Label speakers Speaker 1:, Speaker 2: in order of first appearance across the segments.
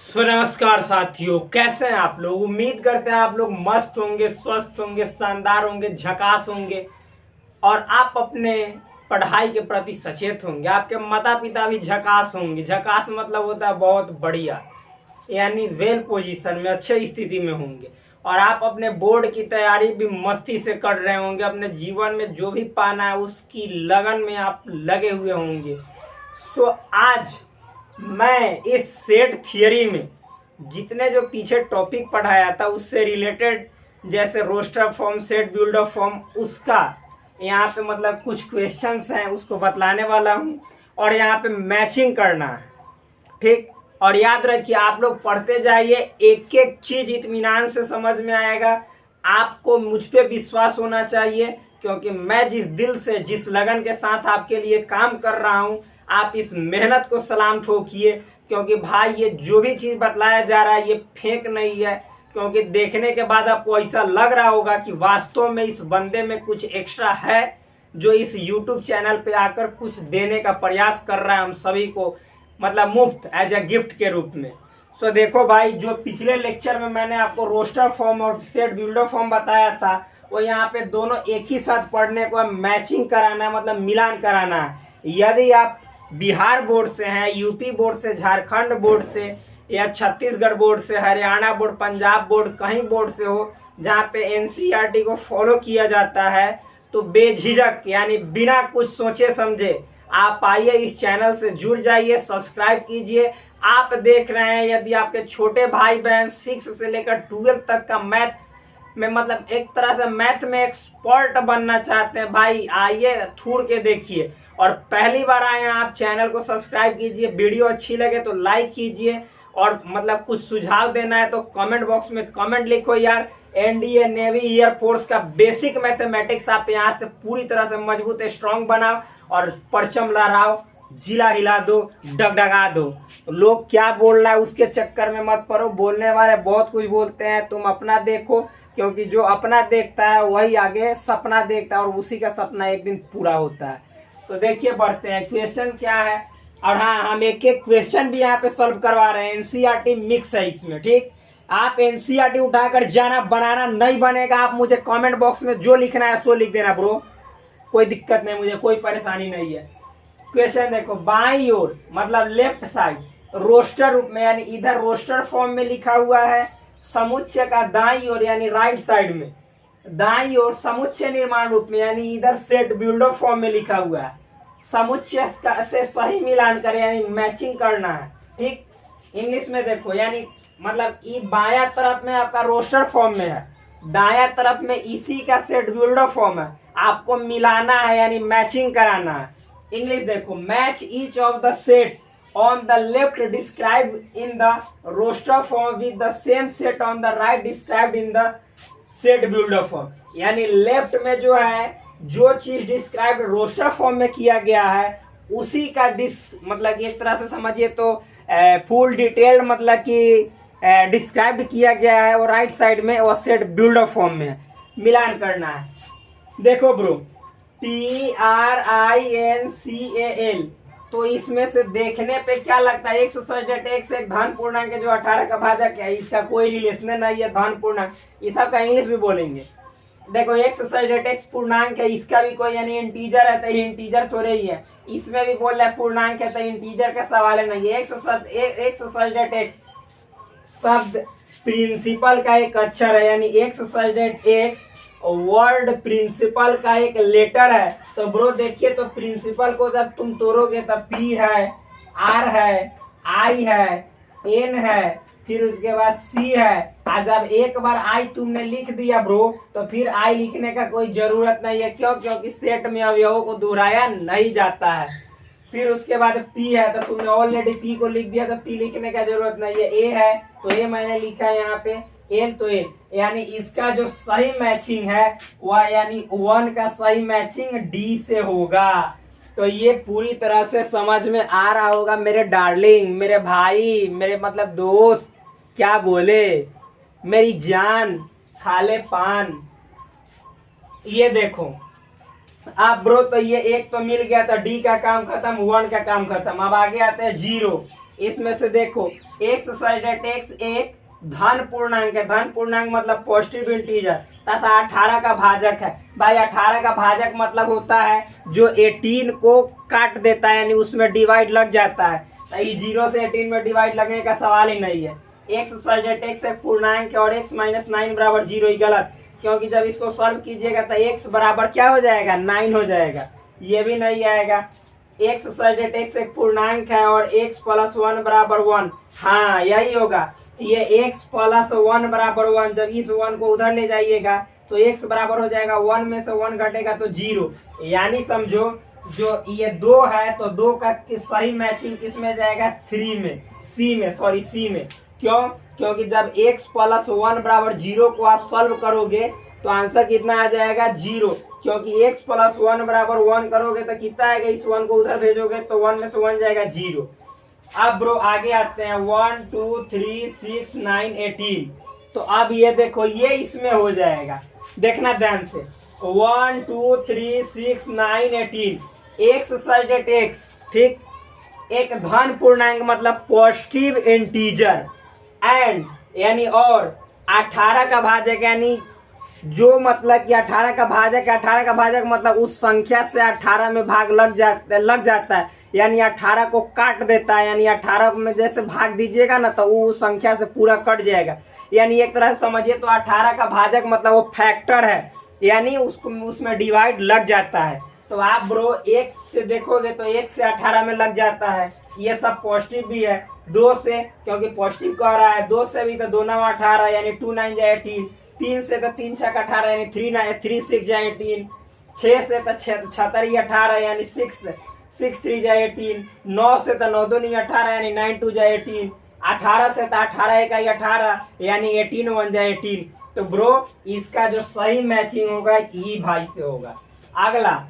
Speaker 1: सो नमस्कार साथियों, कैसे हैं आप लोग। उम्मीद करते हैं आप लोग मस्त होंगे, स्वस्थ होंगे, शानदार होंगे, झकास होंगे और आप अपने पढ़ाई के प्रति सचेत होंगे। आपके माता पिता भी झकास होंगे। झकास मतलब होता है बहुत बढ़िया, यानी वेल पोजीशन में, अच्छे स्थिति में होंगे। और आप अपने बोर्ड की तैयारी भी मस्ती से कर रहे होंगे। अपने जीवन में जो भी पाना है उसकी लगन में आप लगे हुए होंगे। सो आज मैं इस सेट थियरी में जितने जो पीछे टॉपिक पढ़ाया था उससे रिलेटेड, जैसे roster form, set builder form, उसका यहाँ पे मतलब कुछ क्वेश्चंस हैं उसको बतलाने वाला हूँ। और यहाँ पे मैचिंग करना है, ठीक। और याद रखिए, आप लोग पढ़ते जाइए, एक एक चीज इत्मीनान से समझ में आएगा। आपको मुझ पे विश्वास होना चाहिए, क्योंकि मैं जिस दिल से, जिस लगन के साथ आपके लिए काम कर रहा हूँ, आप इस मेहनत को सलाम ठोकिए। क्योंकि भाई ये जो भी चीज बतलाया जा रहा है ये फेक नहीं है। क्योंकि देखने के बाद आपको ऐसा लग रहा होगा कि वास्तव में इस बंदे में कुछ एक्स्ट्रा है, जो इस YouTube चैनल पे आकर कुछ देने का प्रयास कर रहा है हम सभी को, मतलब मुफ्त, एज ए गिफ्ट के रूप में। सो देखो भाई, जो पिछले लेक्चर में मैंने आपको रोस्टर फॉर्म और सेट बिल्डर फॉर्म बताया था, वो यहाँ पे दोनों एक ही साथ पढ़ने को, मैचिंग कराना है, मतलब मिलान कराना है। यदि आप बिहार बोर्ड से हैं, यूपी बोर्ड से, झारखंड बोर्ड से, या छत्तीसगढ़ बोर्ड से, हरियाणा बोर्ड, पंजाब बोर्ड, कहीं बोर्ड से हो जहाँ पे एनसीईआरटी को फॉलो किया जाता है, तो बेझिझक यानी बिना कुछ सोचे समझे आप आइए, इस चैनल से जुड़ जाइए, सब्सक्राइब कीजिए। आप देख रहे हैं, यदि आपके छोटे भाई बहन 6 से लेकर 12 तक का मैथ में, मतलब एक तरह से मैथ में एक्सपर्ट बनना चाहते हैं, भाई आइए, थूड़ के देखिए। और पहली बार आए हैं आप, चैनल को सब्सक्राइब कीजिए। वीडियो अच्छी लगे तो लाइक कीजिए, और मतलब कुछ सुझाव देना है तो कमेंट बॉक्स में कमेंट लिखो यार। एनडीए, नेवी, एयरफोर्स का बेसिक मैथमेटिक्स आप यहाँ से पूरी तरह से मजबूत स्ट्रांग बनाओ और परचम लहराओ, जिला हिला दो, डगडगा दो। लोग क्या बोल रहा है उसके चक्कर में मत पड़ो। बोलने वाले बहुत कुछ बोलते हैं, तुम अपना देखो, क्योंकि जो अपना देखता है वही आगे सपना देखता है, और उसी का सपना एक दिन पूरा होता है। तो देखिए, बढ़ते हैं, क्वेश्चन क्या है। और हाँ, हम एक एक क्वेश्चन भी यहाँ पे सॉल्व करवा रहे हैं। एनसीईआरटी मिक्स है इसमें, ठीक। आप एनसीईआरटी उठाकर जाना, बनाना नहीं बनेगा। आप मुझे कमेंट बॉक्स में जो लिखना है सो लिख देना ब्रो, कोई दिक्कत नहीं, मुझे कोई परेशानी नहीं है। क्वेश्चन देखो, बाईं ओर मतलब लेफ्ट साइड रोस्टर रूप में, यानी इधर रोस्टर फॉर्म में लिखा हुआ है। समुच्चय का दाईं ओर यानी राइट साइड में, दाईं ओर समुच्चय निर्माण रूप में, यानी इधर सेट बिल्डर फॉर्म में लिखा हुआ है। समुच्चय से सही मिलान करें, यानी मैचिंग करना है, ठीक। इंग्लिश में देखो, यानी मतलब ये बाया तरफ में आपका रोस्टर फॉर्म में है, दाया तरफ में इसी का सेट बिल्डर फॉर्म है। आपको मिलाना है, यानी मैचिंग कराना है। इंग्लिश देखो, match each of the set on the left described in the roster form with the same set on the right described in the set builder form. यानी left में जो है, जो चीज डिस्क्राइब रोस्टर फॉर्म में किया गया है उसी का मतलब एक तरह से समझिए तो फुल डिटेल, मतलब कि डिस्क्राइब किया गया है, और राइट साइड में और सेट बिल्डर फॉर्म में मिलान करना है। देखो ब्रो, TRINCAL, तो इसमें से देखने पे क्या लगता है, x एक धन पूर्णांक है जो 18 का भाजक है, इसका कोई रिलेशन नहीं है धन पूर्णांक, ये सब का इंग्लिश भी बोलेंगे। देखो, x पूर्णांक है, इसका भी कोई यानी इंटीजर है, तो इंटीजर थोड़े ही है। इसमें भी बोल रहा है पूर्णांक है, तो इंटीजर का सवाल नहीं है। x शब्द प्रिंसिपल का एक अक्षर है, यानी x वर्ड प्रिंसिपल का एक लेटर है। तो ब्रो देखिए, तो प्रिंसिपल को जब तुम तोड़ोगे तब P है, R है, I है, N है, फिर उसके बाद C है। आज जब एक बार I तुमने लिख दिया ब्रो, तो फिर I लिखने का कोई जरूरत नहीं है। क्यों? क्योंकि सेट में अवयवों को दोहराया नहीं जाता है। फिर उसके बाद P है, तो तुमने ऑलरेडी P को लिख दिया, तो P लिखने का जरूरत नहीं है। A है, तो A मैंने लिखा है यहाँ पे, L तो L, यानी इसका जो सही मैचिंग है वह यानी 1 का सही मैचिंग D से होगा। तो ये पूरी तरह से समझ में आ रहा होगा मेरे डार्लिंग, मेरे भाई, मेरे मतलब दोस्त, क्या बोले, मेरी जान, खाले पान। ये देखो आप ब्रो, तो ये एक तो मिल गया, तो D का काम खत्म, 1 का काम खत्म। अब आगे आते हैं 0। इसमें से देखो एक्स साइडेड एक्स एक धन पूर्णांक है, धन पूर्णांक मतलब पॉजिटिव इंटीजर, तथा 18 का भाजक है। भाई 18 का भाजक मतलब होता है जो 18 को काट देता है, यानी उसमें डिवाइड लग जाता है। तो 0 से 18 में डिवाइड लगने का सवाल ही नहीं है। एक्स साइडेड एक्स एक पूर्णांक है और एक्स माइनस 9 बराबर 0 ही गलत, क्योंकि जब इसको सॉल्व कीजिएगा तो एक्स बराबर क्या हो जाएगा, 9 हो जाएगा, ये भी नहीं आएगा। एक्स साइडेड एक्स एक पूर्णांक है और एक्स प्लस 1 बराबर 1, हाँ यही होगा। ये एक्स प्लस 1 बराबर 1, जब इस 1 को उधर ले जाइएगा तो एक्स बराबर हो जाएगा 1 में से 1 घटेगा तो 0, यानी समझो जो ये 2 है तो 2 का सही मैचिंग किस में जाएगा, 3 में, सी में। क्यों? क्योंकि जब x प्लस 1 बराबर 0 को आप सॉल्व करोगे तो आंसर कितना आ जाएगा, 0, क्योंकि x प्लस 1 बराबर 1 करोगे तो कितना आएगा, इस 1 को उधर भेजोगे तो 1 में से 1 जाएगा 0। अब ब्रो आगे आते हैं, 1 2 3 6 9 18। तो अब ये देखो ये इसमें हो जाएगा, देखना ध्यान से, 1 2 3 6 9 18 एक्स साइडेड एक्स, ठीक, एक धन पूर्णांक मतलब पॉजिटिव इंटीजर एंड यानी और 18 का भाजक, यानी जो मतलब कि 18 का भाजक, 18 का भाजक मतलब उस संख्या से 18 में भाग लग जाता है, यानी 18 को काट देता है, यानी 18 में जैसे भाग दीजिएगा ना तो वो संख्या से पूरा कट जाएगा। यानी एक तरह से समझिए तो 18 का भाजक मतलब वो फैक्टर है, यानी उसको उसमें डिवाइड लग जाता है। तो आप ब्रो एक से देखोगे तो 1 से 18 में लग जाता है, ये सब पॉजिटिव भी है। 2 से, क्योंकि पॉजिटिव कह रहा है, 2 से भी तो 2 9 18 यानी 2 9 जाए 18, 3 से तो 3 6 18 यानी 3 6 जाए 18, 6 से तो 76 18 यानी 6 3 जाए 18, 9 से तो 9 2 नहीं 18 यानी 9 2 जाए 18, 18 से तो 18 1 18 यानी 18 1 जाए 18। तो ब्रो इसका जो सही मैचिंग होगा ई भाई से होगा। अगला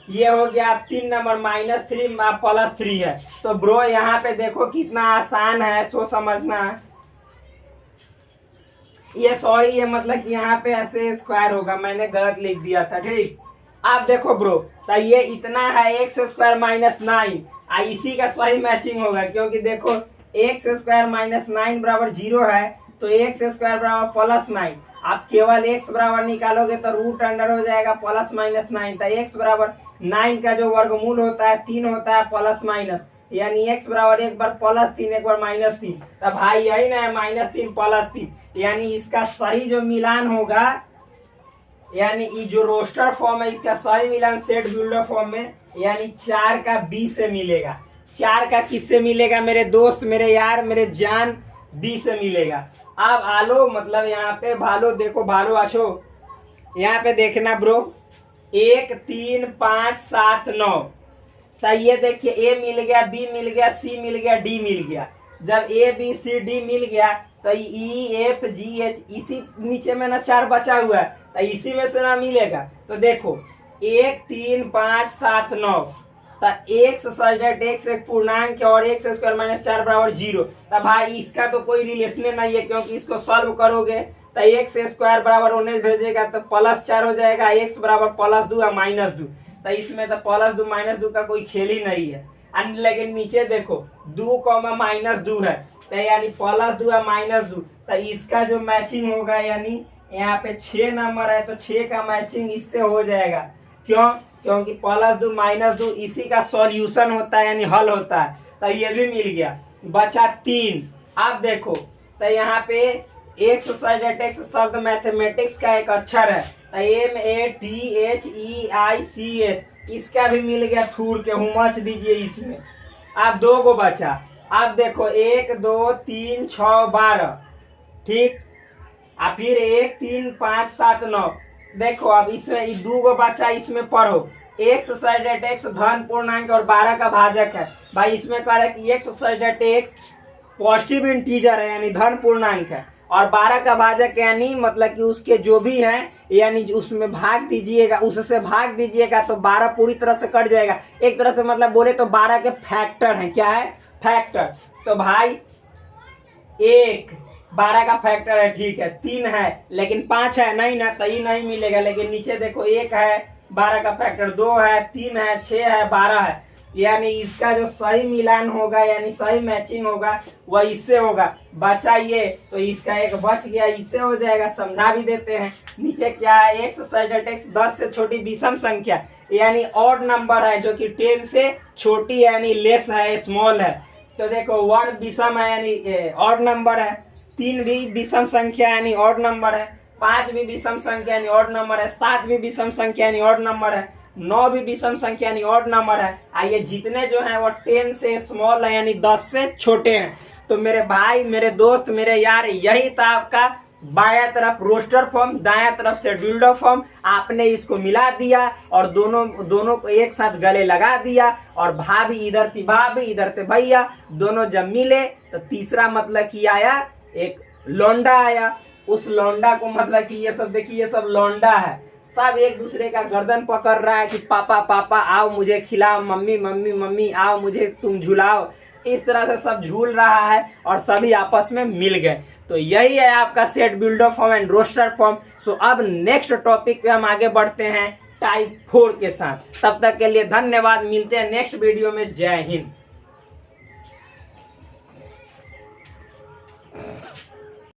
Speaker 1: ये हो गया 3 नंबर -3 +3 है। तो ब्रो यहाँ पे देखो कितना आसान है, सो समझना। ये मतलब कि यहाँ पे ऐसे स्क्वायर होगा, मैंने गलत लिख दिया था, ठीक। आप देखो ब्रो तो ये इतना है x² -9, इसी का सही मैचिंग होगा, क्योंकि देखो x² -9 बराबर 0 है तो x² बराबर +9। आप केवल x बराबर निकालोगे तो रूट अंडर हो जाएगा +-9, तो x बराबर 9 का जो वर्गमूल होता है 3 होता है प्लस माइनस, यानी x बराबर एक बार +3 एक बार -3, तो भाई यही ना है -3 +3, यानी इसका सही जो मिलान होगा, यानी ये जो रोस्टर फॉर्म है इसका सही मिलान सेट बिल्डर फॉर्म में, यानी 4 का b से मिलेगा। 4 का किससे मिलेगा, मेरे दोस्त, मेरे यार, मेरे जान, b से मिलेगा। अब आलो मतलब यहाँ पे भालो, देखो भालो आछो, यहाँ पे देखना ब्रो 1 3 5 7 9, तो ये देखिए a मिल गया, b मिल गया, c मिल गया, d मिल गया। जब a b c d मिल गया तो e f g h, इसी नीचे में ना 4 बचा हुआ है तो इसी में से ना मिलेगा। तो देखो 1 3 5 7 9, तो x साइडेड x एक पूर्णांक है और x² -4 बराबर 0, तो भाई इसका तो कोई रिलेशन नहीं है, क्योंकि इसको सॉल्व करोगे तो x² बराबर 19 भेजेगा तो +4 हो जाएगा, x बराबर +2 या -2, तो इसमें तो +2 -2 का कोई खेल ही नहीं है। लेकिन नीचे देखो 2, -2 है, तो यानी +2 या -2, तो इसका जो मैचिंग होगा, यानी यहाँ पे 6 नंबर है तो 6 का मैचिंग इससे हो जाएगा। क्यों? क्योंकि +2 -2 इसी का सॉल्यूशन होता है, यानी हल होता है। तो ये भी मिल गया, बचा 3। अब देखो तो यहाँ पे एक्स साइडेड एक्स शब्द मैथमेटिक्स का एक अक्षर है, तो MATHEICS, इसका भी मिल गया, थूर के हुमच दीजिए इसमें। अब 2 को बचा। अब देखो 1 2 3 6 12, ठीक, अब फिर 1 3 5 7 9, देखो अब इसमें 2 को बचा, इसमें पढ़ो एक्स साइडेड एक्स धन पूर्णांक और 12 का भाजक है। भाई इसमें कह रहा है कि x sided x positive integer है, यानी धन पूर्णांक है, और 12 का भाजक यानी मतलब कि उसके जो भी है, यानी उसमें भाग दीजिएगा, उससे भाग दीजिएगा तो 12 पूरी तरह से कट जाएगा। एक तरह से मतलब बोले तो 12 के फैक्टर हैं, क्या है, फैक्टर। तो भाई 1 12 का फैक्टर है, ठीक है, 3 है लेकिन 5 है नहीं ना, तो ये नहीं मिलेगा। लेकिन नीचे देखो 1 है 12 का फैक्टर, 2 है, 3 है, 6 है, 12 है, यानी इसका जो सही मिलान होगा यानी सही मैचिंग होगा वह इससे होगा। बचा ये तो इसका एक बच गया, इससे हो जाएगा। समझा भी देते हैं। नीचे क्या है, x साइड x 10 से छोटी विषम संख्या यानी ऑड नंबर है जो कि 10 से छोटी यानी लेस है, स्मॉल है। तो देखो 1 विषम है यानी ऑड नंबर है, 3 भी विषम संख्या यानी ऑड नंबर है, 5 भी विषम संख्या यानी ऑड नंबर है, 7 भी विषम संख्या यानी ऑड नंबर है, 9 भी विषम संख्या यानी ऑड नंबर है। आइए जितने जो हैं वो 10 से स्मॉल है यानी 10 से छोटे हैं। तो मेरे भाई, मेरे दोस्त, मेरे यार, यही था आपका बाया तरफ रोस्टर फॉर्म, दाया तरफ शेड्यूल्ड फॉर्म। आपने इसको मिला दिया और दोनों को एक साथ गले लगा दिया और भाभी इधर थी भाभी इधर थे भैया, दोनों जब मिले तो तीसरा मतलब कि आया एक लौंडा आया। उस लौंडा को मतलब कि ये सब देखिए, ये सब लौंडा है, सब एक दूसरे का गर्दन पकड़ रहा है कि पापा पापा आओ मुझे खिलाओ, मम्मी मम्मी मम्मी आओ मुझे तुम झुलाओ। इस तरह से सब झूल रहा है और सभी आपस में मिल गए। तो यही है आपका set builder form and roster form. So अब नेक्स्ट टॉपिक पे हम आगे बढ़ते हैं टाइप 4 के साथ। तब तक के लिए धन्यवाद, मिलते हैं नेक्स्ट वीडियो में। जय हिंद।